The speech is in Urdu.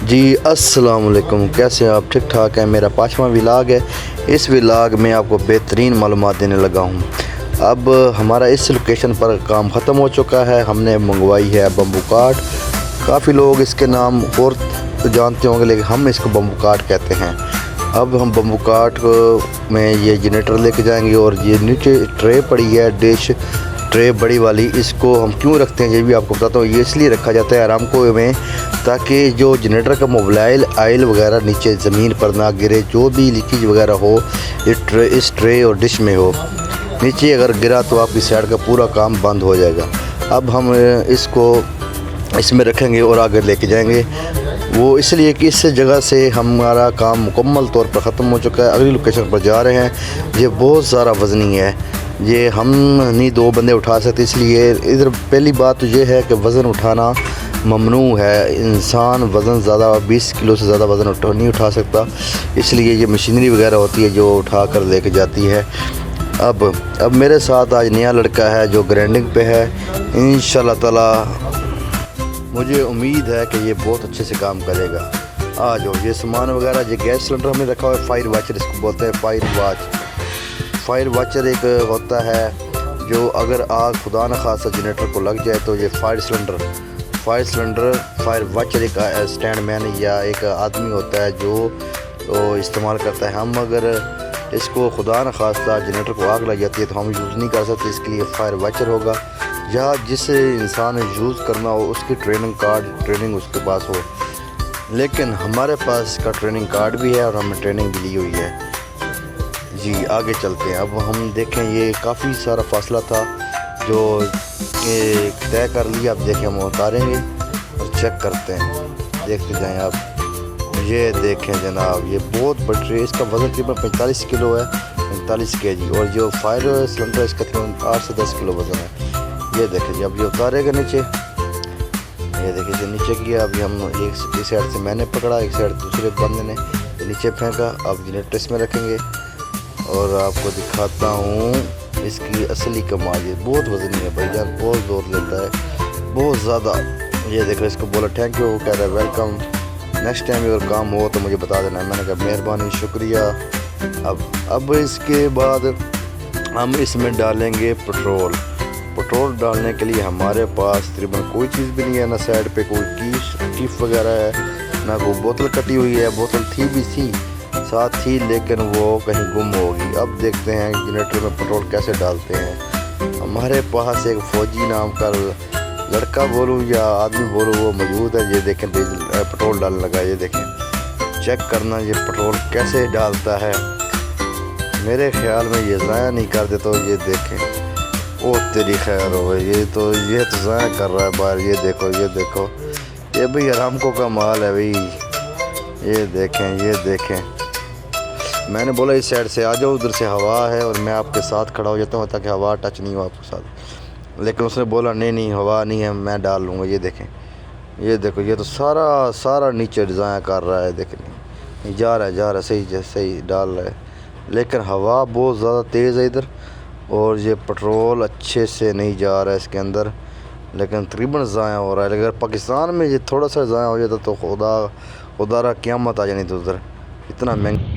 جی السلام علیکم، کیسے ہیں آپ؟ ٹھیک ٹھاک ہیں؟ میرا 5واں ولاگ ہے۔ اس ولاگ میں آپ کو بہترین معلومات دینے لگا ہوں۔ اب ہمارا اس لوکیشن پر کام ختم ہو چکا ہے۔ ہم نے منگوائی ہے بمبو کاٹ۔ کافی لوگ اس کے نام اور جانتے ہوں گے، لیکن ہم اس کو بمبو کاٹ کہتے ہیں۔ اب ہم بمبو کاٹ میں یہ جنریٹر لے کے جائیں گے، اور یہ نیچے ٹرے پڑی ہے، ڈش ٹرے بڑی والی، اس کو ہم کیوں رکھتے ہیں یہ بھی آپ کو بتاتا ہوں۔ یہ اس لیے رکھا جاتا ہے آرامکو میں، تاکہ جو جنریٹر کا موبائل آئل وغیرہ نیچے زمین پر نہ گرے، جو بھی لیکیج وغیرہ ہو اس ٹرے اور ڈش میں ہو۔ نیچے اگر گرا تو آپ کی سائڈ کا پورا کام بند ہو جائے گا۔ اب ہم اس کو اس میں رکھیں گے اور آگے لے کے جائیں گے، وہ اس لیے کہ اس جگہ سے ہمارا کام مکمل طور پر ختم ہو چکا ہے۔ اگلی لوکیشن پر جا رہے ہیں۔ یہ بہت سارا وزنی ہے، یہ ہم نہیں 2 بندے اٹھا سکتے، اس لیے ادھر پہلی بات تو یہ ہے کہ وزن اٹھانا ممنوع ہے۔ انسان وزن زیادہ 20 کلو سے زیادہ وزن نہیں اٹھا سکتا، اس لیے یہ مشینری وغیرہ ہوتی ہے جو اٹھا کر لے کے جاتی ہے۔ اب میرے ساتھ آج نیا لڑکا ہے جو گرینڈنگ پہ ہے۔ انشاءاللہ تعالی مجھے امید ہے کہ یہ بہت اچھے سے کام کرے گا۔ جو یہ سامان وغیرہ، یہ گیس سلنڈر ہم نے رکھا ہوا ہے، فائر واچر اس کو بولتے ہیں۔ فائر واچر ایک ہوتا ہے جو اگر آگ خدا نخواستہ جنریٹر کو لگ جائے تو یہ فائر واچر ایک اسٹینڈ مین یا ایک آدمی ہوتا ہے جو استعمال کرتا ہے۔ ہم اگر اس کو خدا نخواستہ جنریٹر کو آگ لگ جاتی ہے تو ہم یوز نہیں کر سکتے، اس کے لیے فائر واچر ہوگا، یا جس انسان نے یوز کرنا ہو اس کی ٹریننگ اس کے پاس ہو۔ لیکن ہمارے پاس اس کا ٹریننگ کارڈ بھی ہے اور ہم نے ٹریننگ بھی لی ہوئی ہے۔ جی آگے چلتے ہیں۔ اب ہم دیکھیں، یہ کافی سارا فاصلہ تھا جو طے کر لیا۔ اب دیکھیں، ہم اتاریں گے اور چیک کرتے ہیں، دیکھتے جائیں آپ۔ یہ دیکھیں جناب، یہ بہت بڑی ٹرے، اس کا وزن تقریباً 45 کلو ہے، 45 kg، اور جو فائر سلنڈر اس کا تقریباً 8 سے 10 کلو وزن ہے۔ یہ دیکھیں جی، اب یہ اتارے گا نیچے، یہ دیکھیں جو نیچے کیا۔ ابھی ہم ایک سائڈ سے میں نے پکڑا، ایک سائڈ دوسرے بندے نے نیچے پھینکا۔ اب جنریٹر اس میں رکھیں گے اور آپ کو دکھاتا ہوں اس کی اصلی کمال۔ یہ بہت وزنی ہے بھائی جان، بہت زور لیتا ہے، بہت زیادہ۔ یہ دیکھو، اس کو بولا تھینک یو، وہ کہہ رہا ہے ویلکم، نیکسٹ ٹائم اگر کام ہو تو مجھے بتا دینا ہے۔ میں نے کہا مہربانی، شکریہ۔ اب اس کے بعد ہم اس میں ڈالیں گے پٹرول ڈالنے کے لیے ہمارے پاس تقریباً کوئی چیز بھی نہیں ہے، نہ سائڈ پہ کوئی کیف وغیرہ ہے، نہ کوئی بوتل کٹی ہوئی ہے۔ بوتل تھی ساتھ تھی، لیکن وہ کہیں گم ہوگی۔ اب دیکھتے ہیں جنریٹر میں پٹرول کیسے ڈالتے ہیں۔ ہمارے پاس ایک فوجی نام کا لڑکا بولوں یا آدمی بولوں، وہ موجود ہے۔ یہ دیکھیں پٹرول ڈالنے لگا، یہ دیکھیں، چیک کرنا یہ پٹرول کیسے ڈالتا ہے۔ میرے خیال میں یہ ضائع نہیں کر دے، تو یہ دیکھیں، او تیری خیر ہو، یہ تو ضائع کر رہا ہے باہر۔ یہ دیکھو، یہ بھئی آرامکو کا مال ہے بھئی۔ یہ دیکھیں، میں نے بولا اس سائڈ سے آ جاؤ، ادھر سے ہوا ہے اور میں آپ کے ساتھ کھڑا ہو جاتا ہوں تاکہ ہوا ٹچ نہیں ہو آپ کے ساتھ، لیکن اس نے بولا نہیں ہوا نہیں ہے، میں ڈال لوں گا۔ یہ دیکھو، یہ تو سارا نیچے ضائع کر رہا ہے۔ دیکھیں، جا رہا ہے، صحیح ڈال رہا ہے، لیکن ہوا بہت زیادہ تیز ہے ادھر، اور یہ پٹرول اچھے سے نہیں جا رہا ہے اس کے اندر، لیکن تقریباً ضائع ہو رہا ہے۔ اگر پاکستان میں یہ تھوڑا سا ضائع ہو جاتا تو خدا را قیامت آ جانی تو ادھر اتنا مہنگا